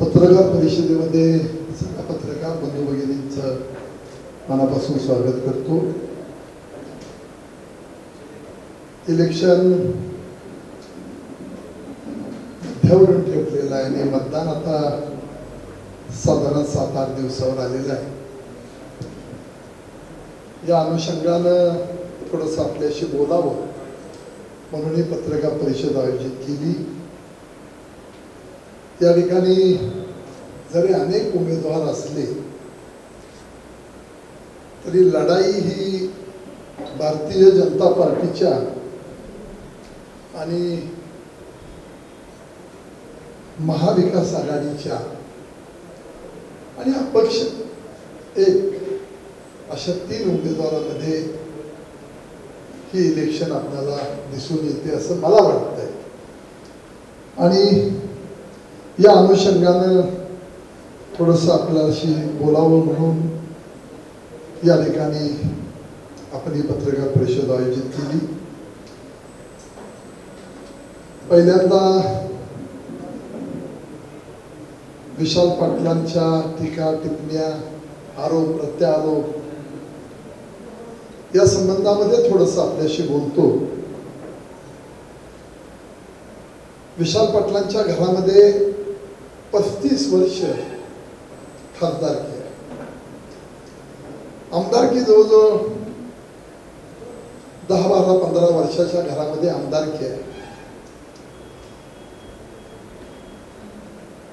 पत्रकार परिषदेमध्ये सगळ्या पत्रकार बंधू भगिनींचं मनापासून स्वागत करतो. इलेक्शन मध्यावरून ठेवलेलं आहे आणि मतदान आता साधारण 7-8 दिवसावर आलेलं आहे. या अनुषंगानं थोडंसं आपल्याशी बोलावं म्हणून ही पत्रकार परिषद आयोजित केली. या ठिकाणी जरी अनेक उमेदवार असले तरी लढाई ही भारतीय जनता पार्टीच्या आणि महाविकास आघाडीच्या आणि अपक्ष एक अशा 3 उमेदवारांमध्ये ही इलेक्शन आपल्याला दिसून येते असं मला वाटतंय. आणि या अनुषंगानं थोडंसं आपल्याशी बोलावं म्हणून या ठिकाणी आपण ही पत्रकार परिषद आयोजित केली. पहिल्यांदा विशाल पाटलांच्या टीका टिप्पण्या आरोप प्रत्यारोप या संबंधामध्ये थोडंसं आपल्याशी बोलतो. विशाल पाटलांच्या घरामध्ये 35 वर्ष खासदारकी आहे. आमदारकी जवळजवळ 10, 12, 15 वर्षाच्या घरामध्ये आमदारकी आहे.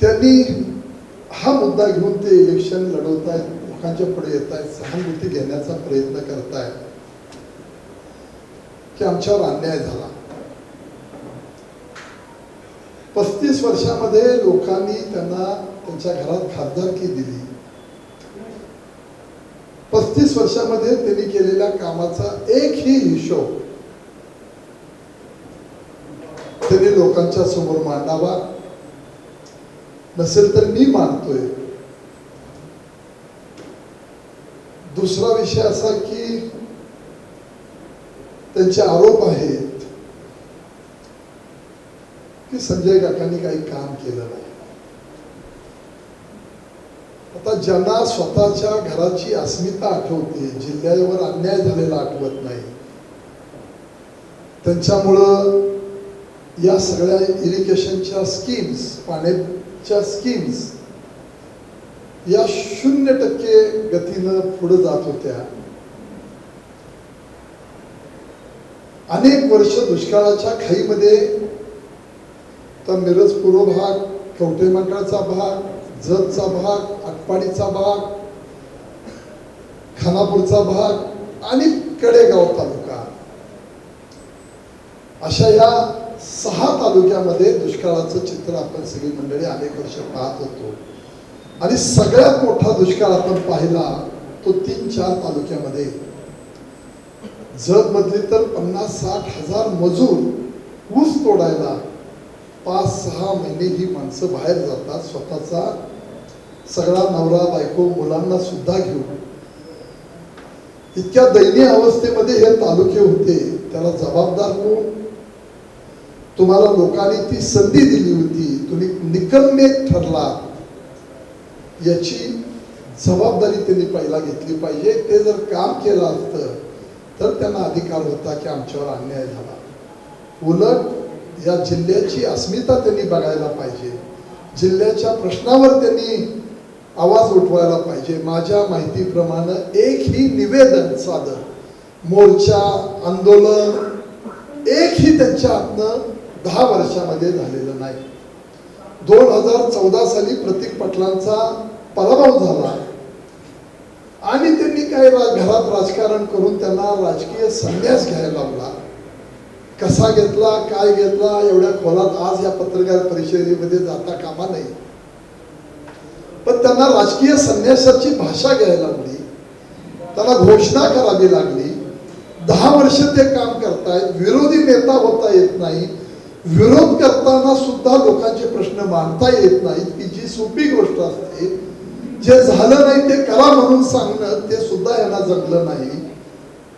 त्यांनी हा मुद्दा घेऊन ते इलेक्शन लढवतायत, लोकांच्या पुढे येत आहेत, सहानुभूती घेण्याचा प्रयत्न करतायत की आमच्यावर अन्याय झाला. 35 वर्षामध्ये लोकांनी त्यांना त्यांच्या घरात खासदारकी दिली. 35 वर्षामध्ये त्यांनी केलेल्या कामाचा एकही हिशोब त्यांनी लोकांच्या समोर मांडावा. नसेल तर मी मानतोय. दुसरा विषय असा की त्यांचे आरोप आहेत की संजय काकांनी काही काम केलं नाही. आता ज्यांना स्वतःच्या घराची अस्मिता आठवते, जिल्ह्यावर अन्याय झालेला आठवत नाही, त्यांच्यामुळं या सगळ्या इरिगेशनच्या स्कीम्स, पाण्याच्या स्कीम्स या 0% गतीनं पुढे जात होत्या. अनेक वर्ष दुष्काळाच्या खाईमध्ये तर मिरज पूर्व भाग, कवठे मंडळचा भाग, जतचा भाग, आटपाडीचा भाग, खानापूरचा भाग आणि कडेगाव तालुका अशा या 6 तालुक्यामध्ये दुष्काळाचं चित्र आपण सगळी मंडळी अनेक वर्ष पाहत होतो. आणि सगळ्यात मोठा दुष्काळ आपण पाहिला तो 3-4 तालुक्यामध्ये. जत मधली तर 50-60 हजार मजूर ऊस तोडायला 5-6 महिने ही माणसं बाहेर जातात, स्वतःचा सगळा नवरा बायको मुलांना सुद्धा घेऊन. इतक्या दयनीय अवस्थेमध्ये हे तालुके होते. त्याला जबाबदार कोण? तुम्हाला लोकांनी ती संधी दिली होती, तुम्ही निकम्मे ठरलात, याची जबाबदारी त्यांनी पहिला घेतली पाहिजे. ते जर काम केलं असतं तर त्यांना अधिकार होता की आमच्यावर अन्याय झाला. उलट या जिल्ह्याची अस्मिता त्यांनी बघायला पाहिजे, जिल्ह्याच्या प्रश्नावर त्यांनी आवाज उठवायला पाहिजे. माझ्या माहितीप्रमाणे एकही निवेदन साधं, मोर्चा, आंदोलन एकही त्यांच्या हातनं 10 वर्षामध्ये झालेलं नाही. 2014 साली प्रतीक पाटलांचा पराभव झाला आणि त्यांनी काय घरात राजकारण करून त्यांना राजकीय संन्यास घ्यायला लावला. कसा घेतला, काय घेतला, एवढ्या खोलात आज या पत्रकार परिषदेमध्ये जाता कामा नाही. पण त्यांना राजकीय संन्यासाची भाषा घ्यायला लागली, त्यांना घोषणा करावी लागली. 10 वर्ष ते काम करतायत, विरोधी नेता होता येत नाही, विरोध करताना सुद्धा लोकांचे प्रश्न मांडता येत नाहीत, की जी सोपी गोष्ट असते. जे झालं नाही ते करा म्हणून सांगणं ते सुद्धा यांना जमलं नाही.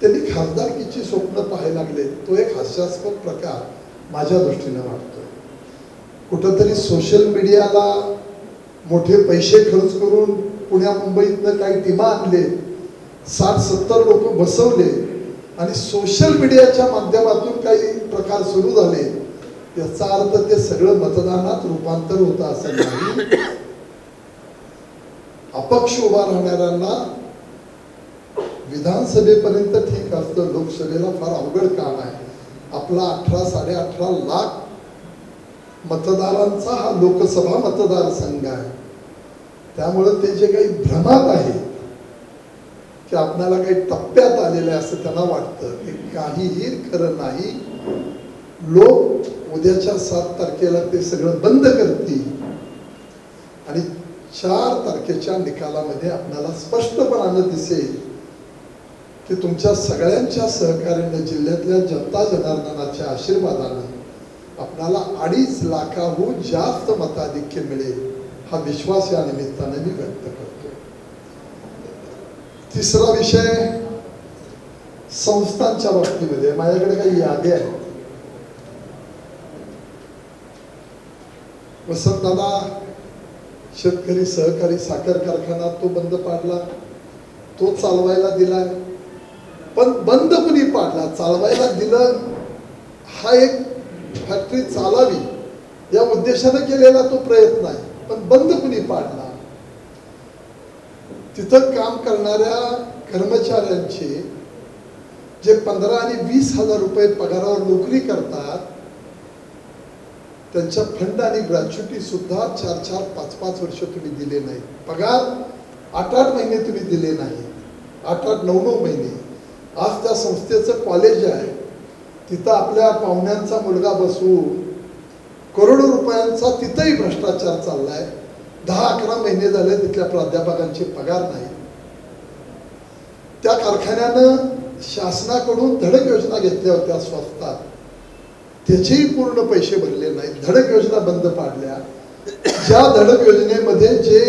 त्यांनी खासदारकीची स्वप्न पाहायला लागले. तो एक हास्यास्पद प्रकार माझ्या दृष्टीने वाटतो. कुठंतरी सोशल मीडियाला मोठे पैसे खर्च करून पुण्या मुंबईतनं काही टीमा आणले, 60-70 लोक बसवले आणि सोशल मीडियाच्या माध्यमातून काही प्रकार सुरू झाले, याचा अर्थ ते सगळं मतदानात रूपांतर होतं असं नाही. अपक्ष उभा राहणाऱ्यांना विधानसभेपर्यंत ठीक असतं, लोकसभेला फार अवघड काम आहे. आपला 18-18.5 लाख मतदारांचा हा लोकसभा मतदारसंघ आहे. त्यामुळं ते जे काही भ्रमात आहे की आपल्याला काही टप्प्यात आलेलं आहे असं त्यांना वाटतं, हे काहीही खरं नाही. लोक उद्याच्या 7 तारखेला ते सगळं बंद करतील आणि 4 तारखेच्या निकालामध्ये आपल्याला स्पष्टपणानं दिसेल की तुमच्या सगळ्यांच्या सहकार्याने, जिल्ह्यातल्या जनता जनार्दनाच्या आशीर्वादानं आपल्याला 2.5 लाखाहून जास्त मताधिक्य मिळेल, हा विश्वास या निमित्ताने मी व्यक्त करतो. तिसरा विषय संस्थांच्या बाबतीमध्ये माझ्याकडे काही यादी आहे. वसंतदादा शेतकरी सहकारी साखर कारखाना तो बंद पाडला, तो चालवायला दिलाय. पण बंद कुणी पाडला? चालवायला दिलं हा एक फॅक्टरी चालावी या उद्देशाने केलेला तो प्रयत्न आहे, पण बंद कुणी पाडला? तिथं काम करणाऱ्या कर्मचाऱ्यांचे जे 15 आणि 20 हजार रुपये पगारावर नोकरी करतात, त्यांच्या फंड आणि ग्रॅच्युटी सुद्धा 4-4, 5-5 वर्ष तुम्ही दिले नाही. पगार 8-8 महिने तुम्ही दिले नाही, 8-8, 9-9 महिने. आज त्या संस्थेचं कॉलेज आहे, तिथं आपल्या पाहुण्यांचा मुलगा बसवून करोडो रुपयांचा तिथंही भ्रष्टाचार चाललाय. 10-11 महिने झाले तिथल्या प्राध्यापकांचे पगार नाही. त्या कारखान्यानं शासनाकडून धडक योजना घेतल्या होत्या स्वस्तात, त्याचेही पूर्ण पैसे भरले नाहीत. धडक योजना बंद पाडल्या. ज्या धडक योजनेमध्ये जे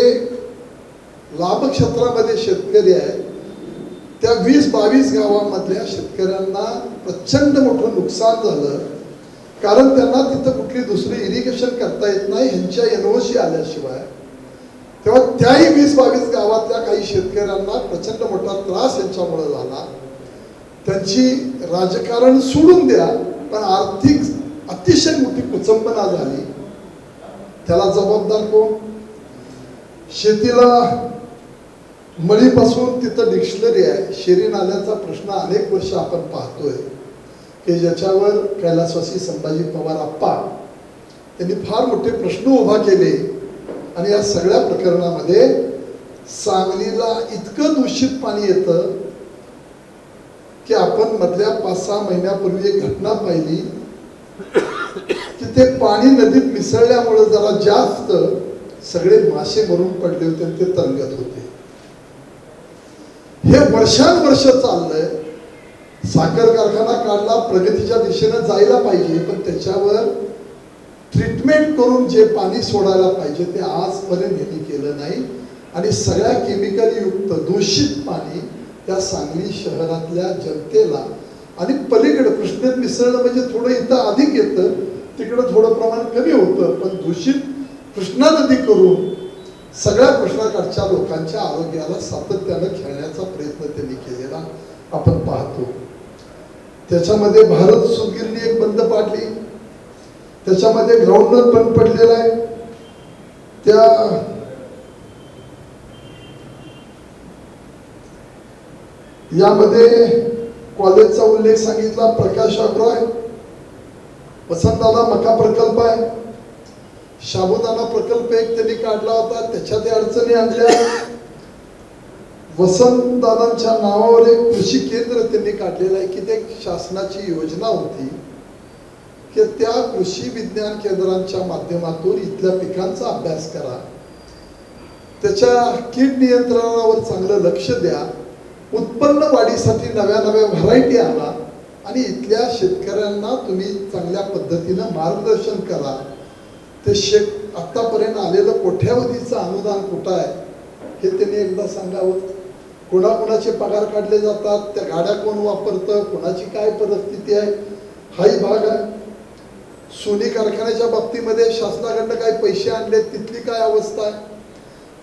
लाभ क्षेत्रामध्ये शेतकरी आहेत त्या 20-22 गावांमधल्या शेतकऱ्यांना प्रचंड मोठं नुकसान झालं, कारण त्यांना तिथं कुठली दुसरी इरिगेशन करता येत नाही ह्यांच्या NOC आल्याशिवाय. तेव्हा त्याही 20-22 गावातल्या काही शेतकऱ्यांना प्रचंड मोठा त्रास यांच्यामुळे झाला. त्यांची राजकारण सोडून द्या, पण आर्थिक अतिशय मोठी कुचंबना झाली. त्याला जबाबदार कोण? शेतीला मळीपासून तिथं डिक्शनरी आहे. शेरी नाल्याचा प्रश्न अनेक वर्ष आपण पाहतोय की ज्याच्यावर कैलासवासी संभाजी पवार आप्पा त्यांनी फार मोठे प्रश्न उभा केले. आणि या सगळ्या प्रकरणामध्ये सांगलीला इतकं दूषित पाणी येतं की आपण मधल्या 5-6 महिन्यापूर्वी एक घटना पाहिली की ते पाणी नदीत मिसळल्यामुळे जरा जास्त सगळे मासे मरून पडले होते आणि ते तरंगत होते. हे वर्षानुवर्ष चाललंय. साखर कारखाना काढला, प्रगतीच्या दिशेनं जायला पाहिजे, पण त्याच्यावर ट्रीटमेंट करून जे पाणी सोडायला पाहिजे ते आजपर्यंत यांनी केलं नाही. आणि सगळ्या केमिकल युक्त दूषित पाणी त्या सांगली शहरातल्या जनतेला आणि पलीकडे कृष्णेत मिसळणं म्हणजे थोडं इथं अधिक येतं, तिकडं थोडं प्रमाण कमी होतं, पण दूषित कृष्णा नदी करून सगळ्या कृष्णाकाठच्या लोकांच्या आरोग्याला सातत्यानं खेळण्याचा प्रयत्न त्यांनी केलेला आपण पाहतो. त्याच्यामध्ये भारत सूतगिरणी एक बंद पाडली, त्याच्यामध्ये ग्राउंडनट बंद पडलेला आहे. त्या यामध्ये कॉलेजचा उल्लेख सांगितला, प्रकाश अग्रवाल, वसंतदादा मका प्रकल्प आहे, साबुदाणा प्रकल्प एक त्यांनी काढला होता, त्याच्यात अडचणी आणल्या. वसंतदादांच्या नावावर एक कृषी केंद्र त्यांनी काढलेलं आहे की ते शासनाची योजना होती की त्या कृषी विज्ञान केंद्रांच्या माध्यमातून इथल्या पिकांचा अभ्यास करा, त्याच्या कीड नियंत्रणावर चांगलं लक्ष द्या, उत्पन्न वाढीसाठी नव्या नव्या व्हरायटी आणा आणि इथल्या शेतकऱ्यांना तुम्ही चांगल्या पद्धतीनं मार्गदर्शन करा. ते आतापर्यंत आलेलं कोट्यावधीचं अनुदान कुठं आहे हे त्यांनी एकदा सांगावं. कोणाकोणाचे पगार काढले जातात, त्या गाड्या कोण वापरतं, कोणाची काय परिस्थिती आहे, हाही भाग आहे. सोनी कारखान्याच्या बाबतीमध्ये शासनाकडनं काही पैसे आणले, तिथली काय अवस्था आहे,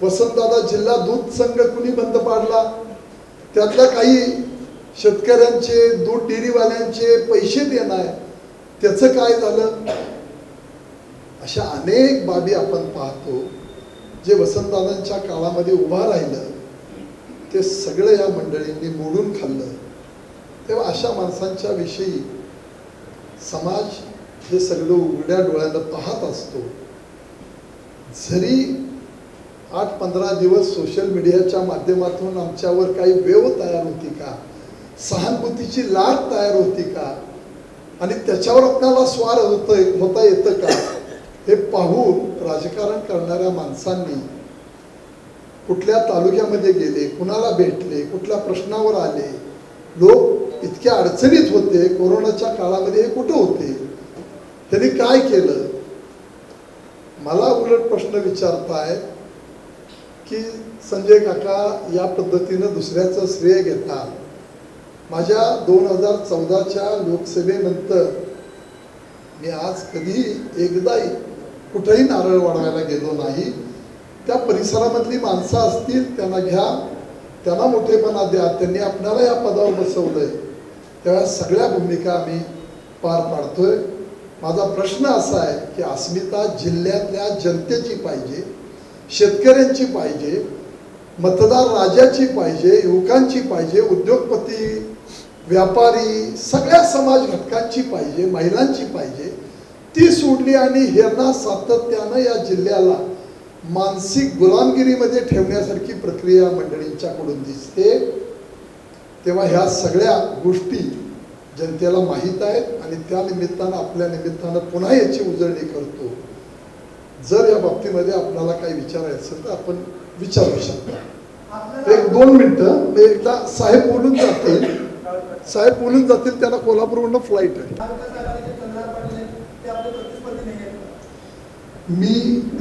वसंतदादा जिल्हा दूध संघ कुणी बंद पाडला? त्यातल्या काही शेतकऱ्यांचे, दूध डेअरीवाल्यांचे पैसे देणार, त्याचं काय झालं? अशा अनेक बाबी आपण पाहतो जे वसंतदादांच्या काळामध्ये उभा राहिलं, ते सगळं या मंडळींनी मोडून खाल्लं. तेव्हा अशा माणसांच्या विषयी समाज हे सगळं उघड्या डोळ्यानं पाहत असतो. जरी 8-15 दिवस सोशल मीडियाच्या माध्यमातून आमच्यावर काही वेव तयार होती का, सहानुभूतीची लाट तयार होती का, आणि त्याच्यावर आपल्याला स्वार होता येतं का, हे पाहून राजकारण करणाऱ्या माणसांनी कुठल्या तालुक्यामध्ये गेले, कुणाला भेटले, कुठल्या प्रश्नावर आले, लोक इतक्या अडचणीत होते, कोरोनाच्या काळामध्ये हे कुठं होते, त्यांनी काय केलं? मला उलट प्रश्न विचारताय की संजय काका या पद्धतीनं दुसऱ्याचं श्रेय घेतात. माझ्या 2014च्या लोकसभेनंतर मी आज कधी एकदाही कुठेही नारळ वाढवायला गेलो नाही. त्या परिसरामधली माणसं असतील त्यांना घ्या, त्यांना मोठेपणा द्या, त्यांनी आपल्याला या पदावर बसवलंय, तेव्हा सगळ्या भूमिका आम्ही पार पाडतोय. माझा प्रश्न असा आहे की अस्मिता जिल्ह्यातल्या जनतेची पाहिजे, शेतकऱ्यांची पाहिजे, मतदार राजाची पाहिजे, युवकांची पाहिजे, उद्योगपती, व्यापारी, सगळ्या समाज घटकांची पाहिजे, महिलांची पाहिजे. ती सोडली आणि ह्यांना सातत्यानं या जिल्ह्याला मानसिक गुलामगिरीमध्ये ठेवण्यासारखी प्रक्रिया मंडळींच्याकडून दिसते. तेव्हा ह्या सगळ्या गोष्टी जनतेला माहीत आहेत आणि त्या निमित्तानं आपल्या निमित्तानं पुन्हा याची उजळणी करतो. जर या बाबतीमध्ये आपल्याला काही विचारायचं असेल तर आपण विचारू शकता. 1-2 मिनिटं एकदा साहेब बोलून जातील, त्यांना कोल्हापूरवरून फ्लाईट आहे. मी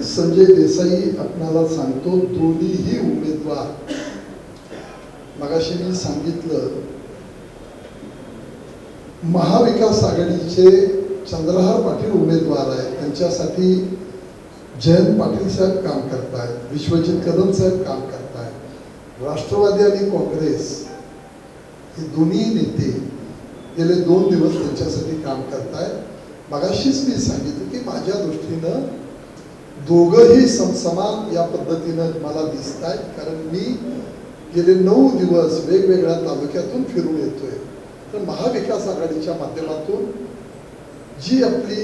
संजय देसाई आपल्याला सांगतो, दोन्हीही उमेदवार, मगाशी मी सांगितलं, महाविकास आघाडीचे चंद्रहार पाटील उमेदवार आहेत, त्यांच्यासाठी जयंत पाटील साहेब काम करतायत, विश्वजित कदम साहेब काम करतायत. राष्ट्रवादी आणि काँग्रेस हे दोन्ही नेते गेले 2 दिवस त्यांच्यासाठी काम करतायत. मगाशीच मी सांगितलं की माझ्या दृष्टीनं दोघंही समान या पद्धतीनं मला दिसत आहेत, कारण मी गेले 9 दिवस वेगवेगळ्या तालुक्यातून फिरून येतोय. तर महाविकास आघाडीच्या माध्यमातून जी आपली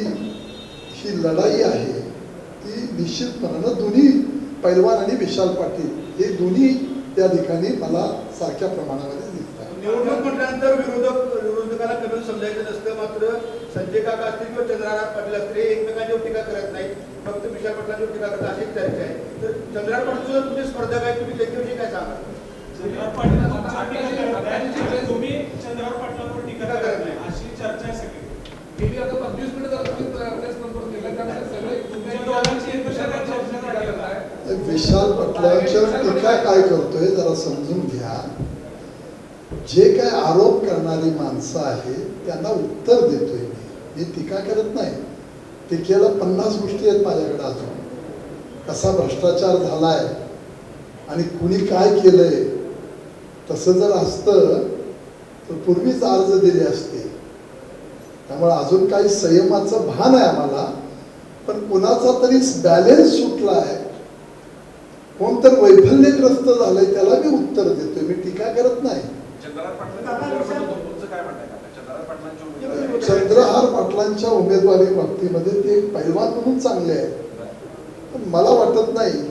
ही लढाई आहे ती निश्चितपणानं दोन्ही पैलवान आणि विशाल पाटील हे दोन्ही त्या ठिकाणी मला सारख्या प्रमाणामध्ये दिसतात. निवडणूक म्हटल्यानंतर विरोधकाला कमी समजायचं नसतं. मात्र संजय काका असतील किंवा चंद्रहार पाटील असतील एकमेकांच्यावर टीका करत नाही, फक्त विशाल पाटलांच्यावर टीका करतात, अशी चर्चा आहे. तर चंद्रहार पाटील सुद्धा तुमचे स्पर्धक आहे, तुम्ही त्याच्याविषयी काय सांगा? चंद्रहार पाटील तुम्ही चंद्रहार पाटलांवर टीका करत नाही अशी चर्चा आहे सगळी. गेली आता 25 मिनिटं प्रेस कॉन्फरन्स केलं, त्यामुळे सगळे तुमच्या दोघांची एकमेकांवर चर्चा करत आहे. विशाल पाटलांच्यावर टीका काय करतोय जरा समजून घ्या. जे काय आरोप करणारी माणसं आहेत त्यांना उत्तर देतोय मी टीका करत नाही. टीकेला 50 गोष्टी आहेत माझ्याकडे अजून. कसा भ्रष्टाचार झालाय आणि कुणी काय केलंय, तसं जर असतं तर पूर्वीच अर्ज दिले असते. त्यामुळे अजून काही संयमाचं भान आहे आम्हाला, पण कुणाचा तरी बॅलेन्स सुटलाय, कोणतर वैफल्यग्रस्त झालंय, त्याला मी उत्तर देतोय, मी टीका करत नाही. चंद्रहार पाटलांच्या उमेदवारी बाबतीमध्ये ते पैलवान म्हणून चांगले आहेत, पण मला वाटत नाही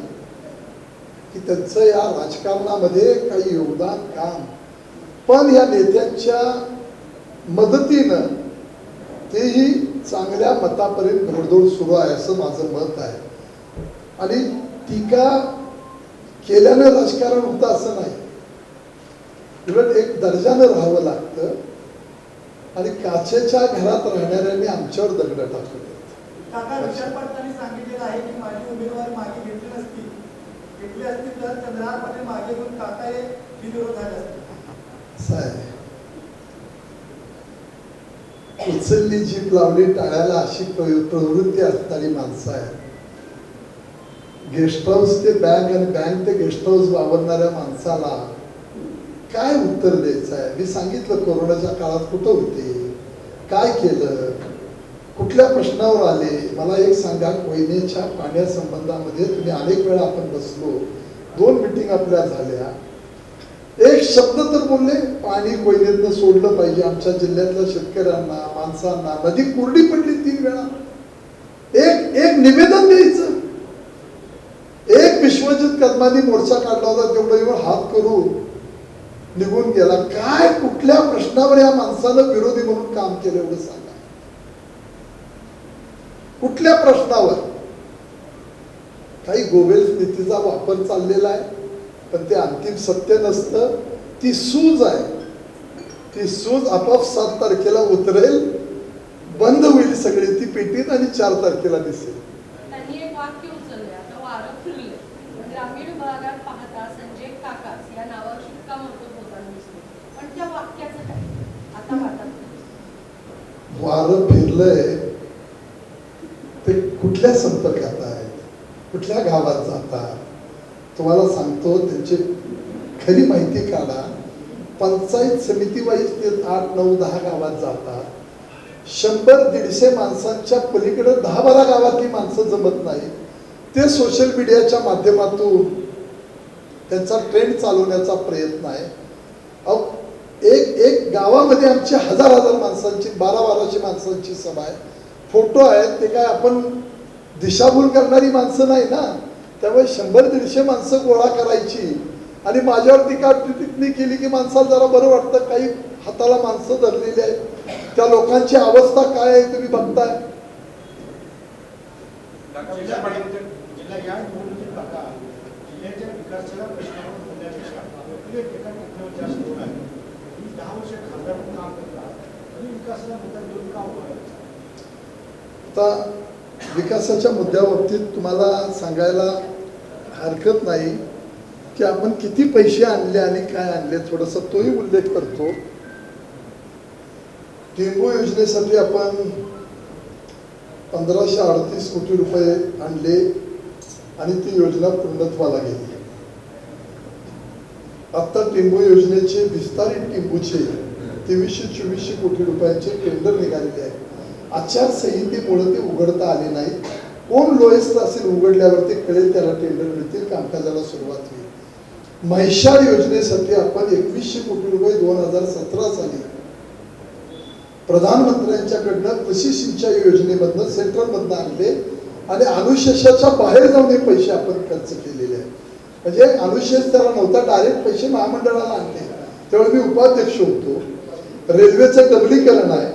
की त्यांचं या राजकारणामध्ये काही योगदान काम, पण या नेत्यांच्या मदतीनं तेही चांगल्या मतापर्यंत घोडदौड सुरू आहे असं माझं मत आहे. आणि टीका केल्यानं राजकारण होतं असं नाही, उलट एक दर्जानं राहावं लागतं. आणि काचेच्या घरात राहणाऱ्यांनी आमच्यावर दगड टाकले. काका विशाल पाटलांनी सांगितलेलं आहे की माझी उमेदवारी मागे घेतली नसती, घेतली असती तर चंद्रहार पाटील मागे घेऊन काका हे विरोध झाले असते. उचलली जीप लावली टाळ्याला अशी प्रवृत्ती असणारी माणसं आहेत. गेस्ट हाऊस ते बँक आणि बँक ते गेस्ट हाऊस वावरणाऱ्या माणसाला काय उत्तर द्यायचं आहे? मी सांगितलं कोरोनाच्या काळात कुठं होते, काय केलं, कुठल्या प्रश्नावर आले. मला एक सांगा, कोयनेच्या पाण्यासंबंधामध्ये तुम्ही अनेक वेळा आपण बसलो, 2 मीटिंग आपल्या झाल्या, एक शब्द तर बोलले पाणी कोयनेतनं सोडलं पाहिजे आमच्या जिल्ह्यातल्या शेतकऱ्यांना, माणसांना. नदी कोरडी पडली 3 वेळा. एक निवेदन द्यायचं. एक विश्वजित कदमांनी मोर्चा काढला होता, तेवढं येऊन हात करून निघून गेला. काय कुठल्या प्रश्नावर या माणसानं विरोधी म्हणून काम केलं एवढं सांगा. कुठल्या प्रश्नावर? काही गोबेल नीतीचा वापर चाललेला आहे, पण ते अंतिम सत्य नसतं. ती सूज आहे, ती सूज आपोआप 7 तारखेला उतरेल, बंद होईल सगळी ती पेटीत आणि 4 तारखेला दिसेल. त्यांनी एक वाक्य उचलले, आता वारं फिरले. ग्रामीण भागात पाहता संजय काकास या नावावर शिक्कामोर्तब होताना दिसले, पण त्या वाक्याचं काय आता वाटत? वारं फिरलंय ते कुठल्या संपर्कात आहेत, कुठल्या गावात जातात? तुम्हाला सांगतो, त्यांची खरी माहिती काढा. पंचायत समिती वाईज ते 8, 9, 10 गावात जातात. 100-150 माणसांच्या पलीकडे 10-12 गावातली माणसं जमत नाही. ते सोशल मीडियाच्या माध्यमातून त्यांचा ट्रेंड चालवण्याचा प्रयत्न आहे. एक गावामध्ये आमची 1000 माणसांची, 1200 माणसांची सभा आहे. फोटो आहेत, ते काय आपण दिशाभूल करणारी माणसं नाही ना. त्यामुळे 100-150 माणसं गोळा करायची आणि माझ्यावर टीका टिप्पणी केली की माणसाला जरा बरं वाटतं. काही हाताला माणसं धरलेली आहेत, त्या लोकांची अवस्था काय आहे तुम्ही बघताय. जिल्हा या निवडणुकीत बघा, जिल्ह्याच्या विकासाच्या प्रश्नावर बोलण्यापेक्षा एका मुद्द्यावर जास्त जोर आहे. 10 वर्ष खासदार म्हणून काम करतात आणि विकासाचा मुद्दा घेऊन काम करायचं. आता विकासाच्या मुद्द्याबाबतीत तुम्हाला सांगायला हरकत नाही की आपण किती पैसे आणले आणि काय आणले, थोडंसं तोही उल्लेख करतो. टेंबू योजनेसाठी आपण 1538 कोटी रुपये आणले आणि ती योजना पूर्णत्वाला गेली. आता टेंबू योजनेचे विस्तारित टेंबूचे 2324 कोटी रुपयांचे टेंडर निघालेले आहे. आचारसंहितेमुळे ते उघडता आले नाही. कोण लोएस्ट असेल उघडल्यावर ते कळेल, त्याला टेंडर मिळतील, कामकाजाला सुरुवात होईल. म्हैसाळ योजनेसाठी आपण 2100 कोटी रुपये 2017 साली प्रधानमंत्र्यांच्याकडनं कृषी सिंचाई योजनेमधनं, सेंट्रलमधनं आणले आणि अनुशेषाच्या बाहेर जाऊन हे पैसे आपण खर्च केलेले आहेत. म्हणजे अनुशेष त्याला नव्हता, डायरेक्ट पैसे महामंडळाला आणले. त्यावेळी मी उपाध्यक्ष होतो. रेल्वेचं डबलीकरण आहे,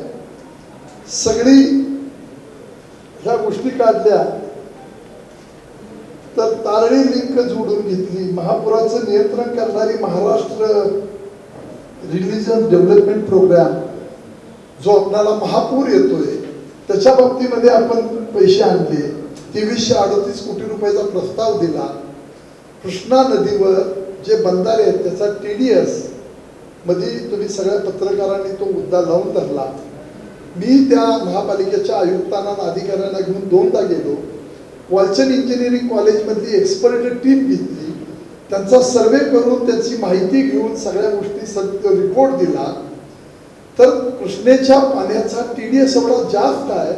सगळी ह्या गोष्टी काढल्या. तर तारळी लिंक जोडून घेतली. महापुराचं नियंत्रण करणारी महाराष्ट्र रिलीजन डेव्हलपमेंट प्रोग्राम, जो आपल्याला महापूर येतोय, त्याच्या बाबतीमध्ये आपण पैसे आणले. 2338 कोटी रुपयाचा प्रस्ताव दिला. कृष्णा नदीवर जे बंधारे आहेत त्याचा TDS मध्ये तुम्ही सगळ्या पत्रकारांनी तो मुद्दा लावून धरला. मी त्या महापालिकेच्या आयुक्तांना, अधिकाऱ्यांना घेऊन 2दा गेलो. वालचंद इंजिनिअरिंग कॉलेजमधली एक्सपर्ट टीम घेतली, त्यांचा सर्वे करून त्याची माहिती घेऊन सगळ्या गोष्टी रिपोर्ट दिला. तर कृष्णेच्या पाण्याचा TDS एवढा जास्त आहे,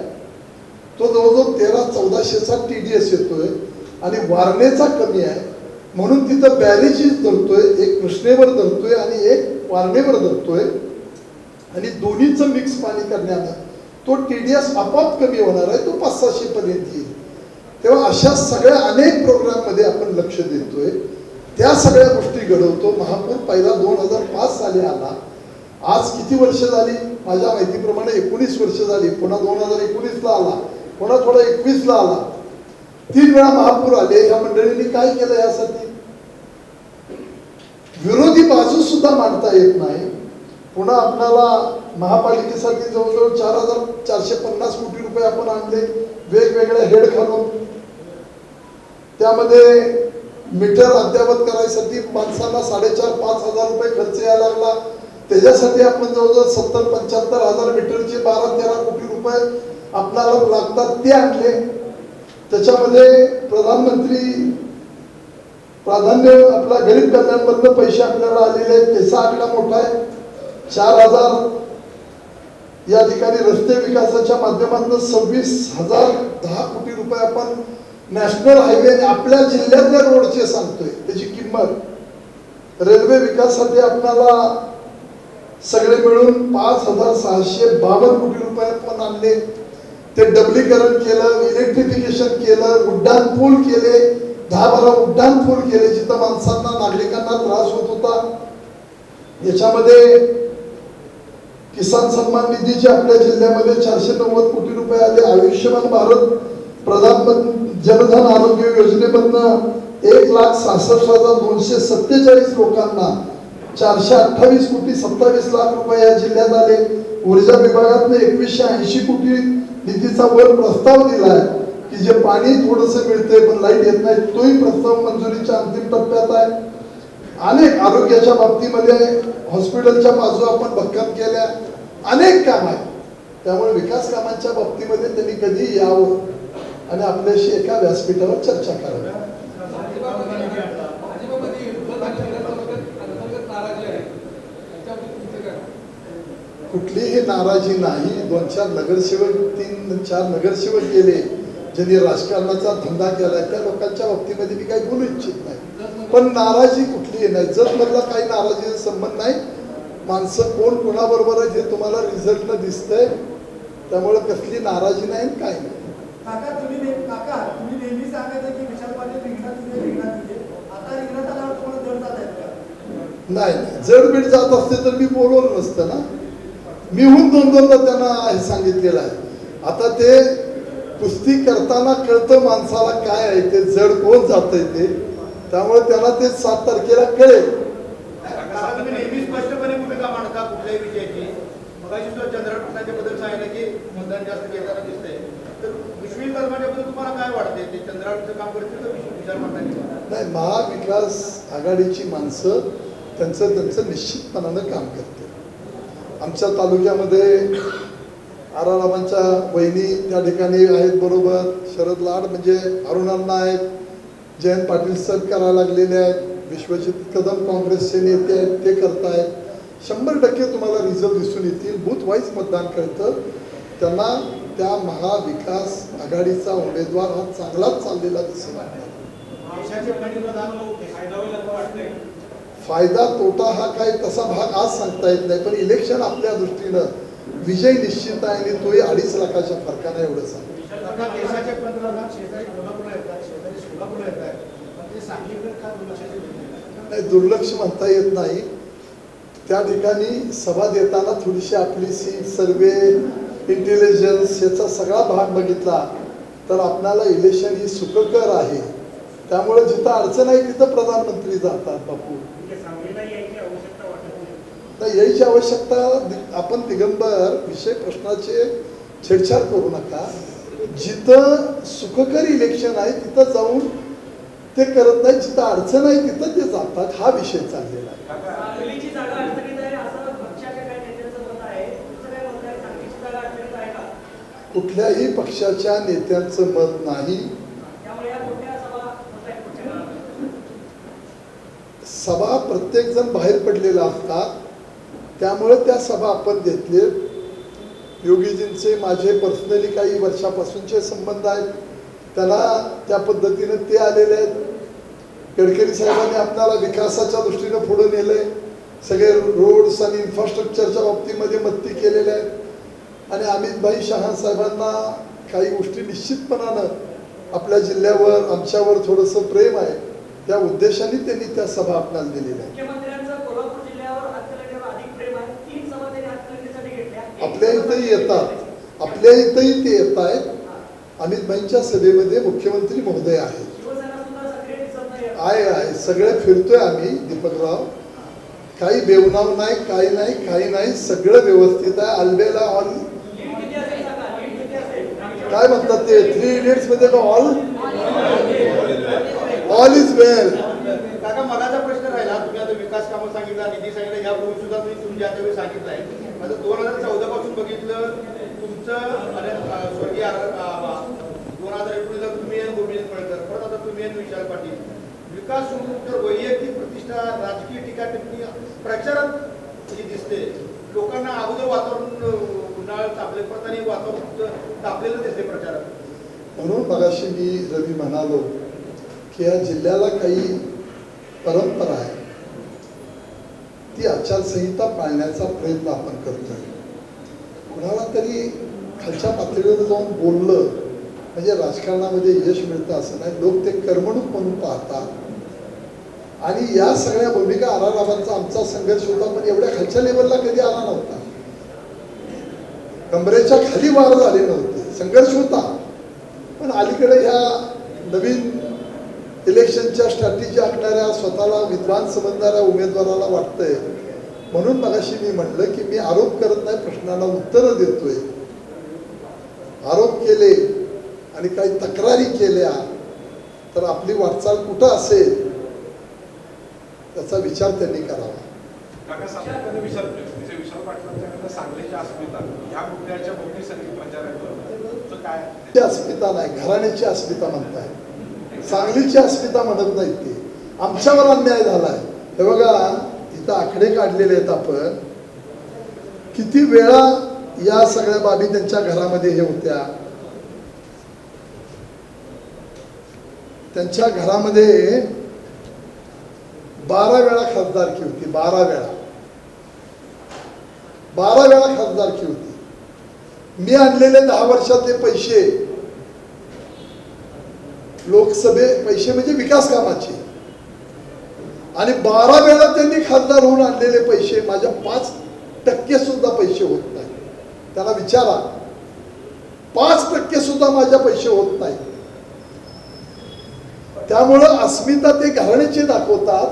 तो जवळजवळ 1300-1400चा TDS येतोय आणि वारणेचा कमी आहे. म्हणून तिथं बॅरेजेस धरतोय, एक कृष्णेवर धरतोय आणि एक वारणेवर धरतोय आणि दोन्हीचं मिक्स पाणी करण्यानं तो TDS आपोआप कमी होणार आहे, तो 500-600 पर्यंत येईल. तेव्हा अशा सगळ्या अनेक प्रोग्राममध्ये आपण लक्ष देतोय, त्या सगळ्या गोष्टी घडवतो. महापूर पहिला 2005 साली आला. आज किती वर्ष झाली? माझ्या माहितीप्रमाणे 19 वर्ष झाली. पुन्हा 2019ला आला, पुन्हा थोडा 21ला आला. 3 वेळा महापूर आले. या मंडळींनी काय केलं यासाठी? विरोधी बाजू सुद्धा मांडता येत नाही. पुन्हा आपल्याला महापालिकेसाठी जवळजवळ 4450 कोटी रुपये आपण आणले, वेगवेगळ्या हेड घालून. त्यामध्ये मीटर अद्यावत करायसाठी माणसांना 4,500-5 हजार रुपये खर्च यायला लागला. त्याच्यासाठी आपण जवळजवळ 70-75 हजार मीटरचे 12-13 कोटी रुपये आपल्याला लागतात, ते आणले. त्याच्यामध्ये प्रधानमंत्री प्राधान्य आपला गरीब कल्याणमधनं पैसे आपल्याला आलेले आहेत, त्याचा आकडा मोठा आहे. 4,000 या ठिकाणी रस्ते विकासाच्या माध्यमातून 26,010 कोटी रुपये आपण नॅशनल हायवे आपल्या जिल्ह्यातल्या रोडचे सांगतोय, त्याची किंमत. रेल्वे विकासासाठी आपल्याला सगळे मिळून 5,652 कोटी रुपये आपण आणले. ते डबलीकरण केलं, इलेक्ट्रिफिकेशन केलं, उड्डाण पूल केले, 10-12 उड्डाण पूल केले जिथं माणसांना नागरिकांना त्रास होत होता. याच्यामध्ये किसान सन्मान निधीचे आपल्या जिल्ह्यामध्ये 490 कोटी रुपये आले. आयुष्यमान भारत प्रधानमंत्री जनधन आरोग्य योजनेमधनं 1,66,247 लोकांना 428 कोटी 27 लाख रुपये या जिल्ह्यात आले. ऊर्जा विभागातनं 2180 कोटी निधीचा वर प्रस्ताव दिलाय की जे पाणी थोडंसं मिळतंय पण लाईट येत नाही, तोही प्रस्ताव मंजुरीच्या अंतिम टप्प्यात आहे. अनेक आरोग्याच्या बाबतीमध्ये हॉस्पिटलच्या बाजू आपण भक्कम केल्या, अनेक काम आहेत. त्यामुळे विकास कामांच्या बाबतीमध्ये त्यांनी कधी यावं आणि आपल्याशी एका व्यासपीठावर चर्चा करावी. कुठलीही नाराजी नाही. 2-4 नगरसेवक 3-4 नगरसेवक गेले ज्यांनी राजकारणाचा धंदा केलाय, त्या लोकांच्या बाबतीमध्ये मी काही बोलू इच्छित नाही. पण नाराजी कुठलीही नाही. जर मधला काही नाराजीचा संबंध नाही. माणसं कोण कोणाबरोबर आहे हे तुम्हाला रिझल्टनं दिसतंय. त्यामुळे कसली नाराजी नाही काही नाही. काका तुम्ही नेहमी सांगायचं की विशाल पाटील रिंगणात येते. आता रिंगणात आल्यावर तुम्हाला जड जात आहेत का? नाही, जडबीड जात असते तर मी बोलवलं नसतं ना. मी होऊन 2-2दा त्यांना हे सांगितलेलं आहे. आता ते कुस्ती करताना कळतं माणसाला काय आहे ते, जड कोण जातंय ते. त्यामुळे त्यांना ते 7 तारखेला कळेल. तुम्ही नेहमी स्पष्टपणे भूमिका मांडता कुठल्याही विषयाची. मगाशी सुद्धा चंद्रकांत पाटलांच्या बद्दल सांगितलं की मतदान जास्त घेताना दिसतंय. तर विश्विक धर्माच्याबद्दल तुम्हाला काय वाटते? ते चंद्रकांतचं काम करतील तर विचार पाटलांनी? नाही, महाविकास आघाडीची माणसं त्यांचं निश्चितपणानं काम करते. आमच्या तालुक्यामध्ये आरारामांच्या वहिनी त्या ठिकाणी आहेत बरोबर. शरद लाड म्हणजे अरुणांना आहेत. जयंत पाटील सर करायला लागलेले आहेत. विश्वजित कदम काँग्रेसचे नेते आहेत, ते करतायत. 100% तुम्हाला रिझल्ट दिसून येतील. बूथ वाईज मतदान कळतं. त्यांना त्या महाविकास आघाडीचा उमेदवार हा चांगलाच चाललेला दिसेल. फायदा तोटा हा काही तसा भाग आज सांगता येत नाही. पण इलेक्शन आपल्या दृष्टीनं विजय निश्चित आहे आणि तोही 2.5 लाखाच्या फरकाने एवढं सांग. देशाचे पंतप्रधान शेजारी कोल्हापूरला येतात, शेजारी सोलापूरला येतात, पण ते सांगलीकडे का नाही, दुर्लक्ष म्हणता येत नाही. त्या ठिकाणी सभा देताना थोडीशी आपली सर्वे इंटेलिजन्स याचा सगळा भाग बघितला तर आपल्याला इलेक्शन ही सुखकर आहे. त्यामुळे जिथं अडचण आहे तिथं प्रधानमंत्री जातात. बापू नाही, यायची आवश्यकता. आपण दिगंबर विषय प्रश्नाचे छेडछाड करू नका. जिथं सुखकर इलेक्शन आहे तिथं जाऊन ते करत नाही, जिथं अडचण आहे तिथं ते जातात. हा विषय चाललेला आहे. कुठल्याही पक्षाच्या नेत्यांचं मत नाही. सभा प्रत्येक जण बाहेर पडलेला असतात. त्यामुळे त्या सभा आपण घेतले. योगीजींचे माझे पर्सनली काही वर्षापासूनचे संबंध आहेत. त्यांना त्या पद्धतीने ते आलेले आहेत. गडकरी साहेबांनी आपल्याला विकासाच्या दृष्टीनं पुढे नेलंय. सगळे रोड्स आणि इन्फ्रास्ट्रक्चरच्या बाबतीमध्ये मदती केलेल्या आहेत. आणि अमितभाई शहा साहेबांना काही गोष्टी निश्चितपणानं आपल्या जिल्ह्यावर आमच्यावर थोडंसं प्रेम आहे. त्या उद्देशाने त्यांनी त्या सभा आपल्याला दिलेल्या आहेत. आपल्या इथंही येतात, आपल्या इथंही ते येत आहेत. अमितभाईंच्या सभेमध्ये मुख्यमंत्री महोदय आहेत. आहे सगळे फिरतोय आम्ही. दीपकराव काही बेवनाव नाही, काही नाही, सगळं व्यवस्थित आहे. अल्बेला ऑल काय म्हणतात ते 3 इडियट्स मध्ये ऑल इज वेल. काका मगाचा प्रश्न राहिला. तुम्ही आता विकास कामं सांगितला, निधी सांगितला, यापूर्वी सुद्धा तुम्ही आता वेळी सांगितलंय. आता 2014 पासून बघितलं तुमचं स्वर्गीय 2019 तुम्ही विकास सोडून तर वैयक्तिक प्रतिष्ठा, राजकीय टीका टिप्पणी प्रचारात जी दिसते, लोकांना अगोदर वातावरण उन्हाळा तापले पडताना वातावरण तापलेलं दिसते प्रचारात. म्हणून मगाशी मी रवी म्हणालो की या जिल्ह्याला काही परंपरा आहे, ती आचारसंहिता पाळण्याचा प्रयत्न आपण करतोय. कुणाला तरी खालच्या पातळीवर जाऊन बोललं म्हणजे राजकारणामध्ये यश मिळतं असं नाही. लोक ते कर्मणूक म्हणून पाहतात. आणि या सगळ्या भूमिका आरारावांचा आमचा संघर्ष होता, पण एवढ्या खालच्या लेवलला कधी आला नव्हता. कमरेच्या खाली वार झाले नव्हते, संघर्ष होता. पण अलीकडे ह्या नवीन इलेक्शनच्या स्ट्रॅटेजी आखणाऱ्या, स्वतःला विद्वान समजणाऱ्या उमेदवाराला वाटतंय. म्हणून मगाशी मी म्हटलं की मी आरोप करत नाही, प्रश्नांना उत्तरं देतोय. आरोप केले आणि काही तक्रारी केल्या तर आपली वाटचाल कुठं असेल त्याचा विचार त्यांनी करावा. काका सातत्याने विशाल पाटलांच्या सांगलीच्या अस्मिता ह्या मुद्द्याच्या भोवती सगळी प्रचार आहे, काय ती अस्मिता नाही, घराण्याची अस्मिता म्हणताय, सांगलीची अस्मिता म्हणत नाही. ते आमच्यावर अन्याय झालाय. हे बघा, इथं आकडे काढलेले आहेत आपण, किती वेळा या सगळ्या बाबी त्यांच्या घरामध्ये हे होत्या. त्यांच्या घरामध्ये 12 वेळा खासदारकी होती. 12 वेळा खासदारकी होती. मी आणलेले 10 वर्षातले पैसे, पैसे म्हणजे विकास कामाचे, आणि 12 वेळा त्यांनी खासदार होऊन आणलेले पैसे माझ्या 5% सुद्धा पैसे होत नाही. त्याला विचारा, 5% सुद्धा माझ्या पैसे होत नाही. त्यामुळं अस्मिता ते घराण्याचे दाखवतात.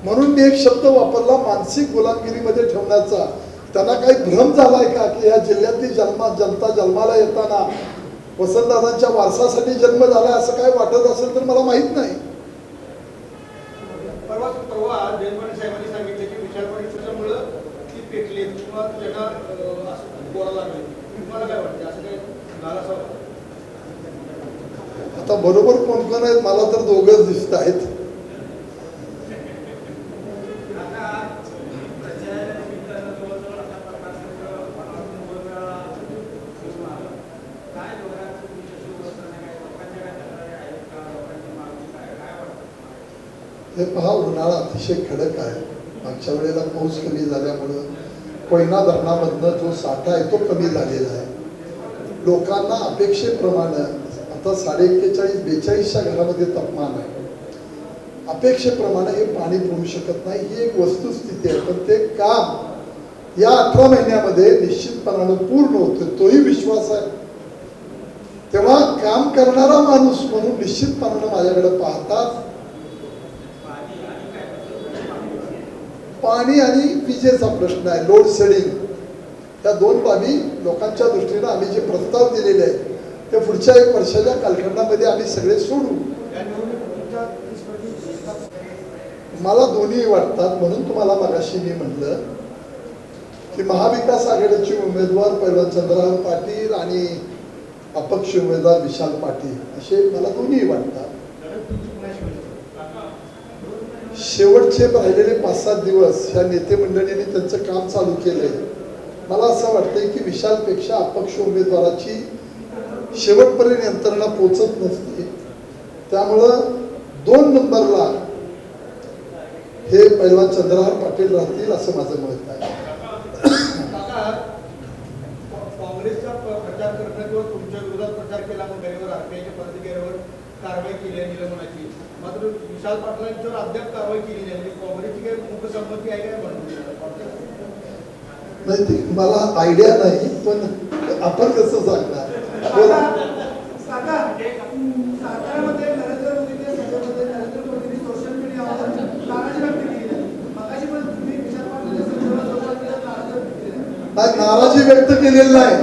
म्हणून मी एक शब्द वापरला, मानसिक गुलामगिरीमध्ये ठेवण्याचा. त्यांना काही भ्रम झालाय का की या जिल्ह्यातली जनता जन्माला येताना वसंतदादांच्या वारसासाठी जन्म झालाय असं काय वाटत असेल तर मला माहित नाही. परवा जयंत साहेबांनी सांगितले की विशाल पाटील त्याच्यामुळं ती पेटली किंवा त्यांना बोलायला लागले. तुम्हाला काय वाटतं, असं काय झालं असावं? आता बरोबर कोण कोण आहेत मला तर दोघंच दिसत आहेत. हे पहा, उन्हाळा अतिशय कडक आहे. मागच्या वेळेला पाऊस कमी झाल्यामुळं कोयना धरणामधनं जो साठा आहे तो कमी झालेला आहे. लोकांना अपेक्षेप्रमाणे आता 41-42 घरामध्ये तापमान आहे. अपेक्षेप्रमाणे हे पाणी पुरू शकत नाही, ही एक वस्तुस्थिती आहे. पण ते काम या 18 महिन्यामध्ये निश्चितपणानं पूर्ण होतं, तोही विश्वास आहे. तेव्हा काम करणारा माणूस म्हणून निश्चितपणानं माझ्याकडे पाहतात. पाणी आणि विजेचा प्रश्न आहे, लोड शेडिंग, त्या 2 बाबी लोकांच्या दृष्टीनं आम्ही जे प्रस्ताव दिलेले आहेत ते पुढच्या 1 वर्षाच्या कालखंडामध्ये आम्ही सगळे सोडू. मला दोन्ही वाटतात. म्हणून तुम्हाला मगाशी मी म्हटलं की महाविकास आघाडीचे उमेदवार पहिलवान चंद्रहार पाटील आणि अपक्ष उमेदवार विशाल पाटील असे मला दोन्ही वाटतात. शेवटचे राहिलेले 5-7 दिवस ह्या नेते मंडळींनी त्यांचं काम चालू केलंय. मला असं वाटतंय की विशालपेक्षा अपक्ष उमेदवाराची शेवटपर्यंत यंत्रणा पोचत नसते. त्यामुळं 2 नंबरला हे पहिलवान चंद्रहार पाटील राहतील असं माझं मत आहे. काँग्रेसचा प्रचार करणं किंवा तुमच्या विरोधात प्रचार केला वगैरेवर आरपीआयच्या प्रतिक्रियेवर कारवाई केली आहे निलंबनाची, मात्र विशाल पाटलांच्यावर अद्याप कारवाई केली नाही. काँग्रेसची काही मूकसंमती आहे काय म्हणून नाही, ते मला आयडिया नाही, पण आपण कसं सांगणार. साताऱ्यामध्ये नरेंद्र मोदींच्या सभेमध्ये नरेंद्र मोदींनी सोशल मीडियावर नाराजी व्यक्त केली आहे. मगाशी पण तुम्ही विशाल पाटलांच्या संदर्भात नाराजी व्यक्त केली आहे. नाराजी व्यक्त केलेली नाही.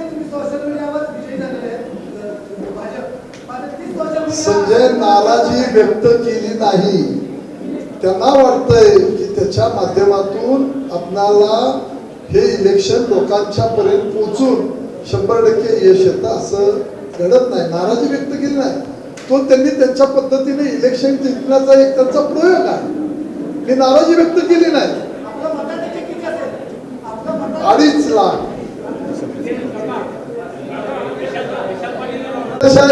तुम्ही सोशल मीडियावर विजयी झालेले आहेत भाजप. संजय नाराजी व्यक्त केली नाही. त्यांना वाटतंय की त्याच्या माध्यमातून आपणाला हे इलेक्शन लोकांच्या पर्यंत पोहोचून 100% यश येतं, असं घडत नाही. नाराजी व्यक्त केली नाही. तो त्यांनी त्यांच्या पद्धतीने इलेक्शन जिंकण्याचा एक त्यांचा प्रयोग आहे. मी नाराजी व्यक्त केली नाही. आपलं मताधिक्य किती असेल? आपलं मत 2.5 लाख.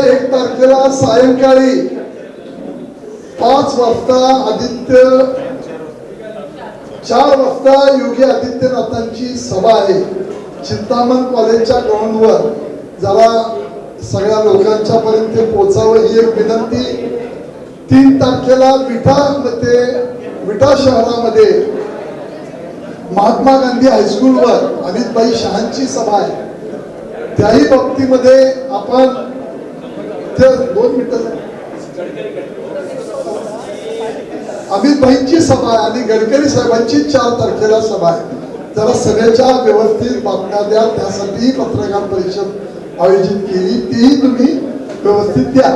1 तारखेला सायंकाळी 5 वाजता 4 वाजता योगी आदित्यनाथांची सभा आहे चिंतामण कॉलेजच्या ग्राउंडवर. जरा सगळ्या लोकांच्या पर्यंत ते पोहोचावं ही एक विनंती. 3 तारखेला विटा शहरामध्ये महात्मा गांधी हायस्कूलवर अमितभाई शहांची सभा आहे. त्याही बाबतीमध्ये आपण 2 मिनिटं अमितभाईंची सभा आहे आणि गडकरी साहेबांची 4 तारखेला सभा आहे. जरा सगळ्याच्या व्यवस्थित बातम्या द्या. त्यासाठी पत्रकार परिषद आयोजित केली, तीही तुम्ही व्यवस्थित द्या.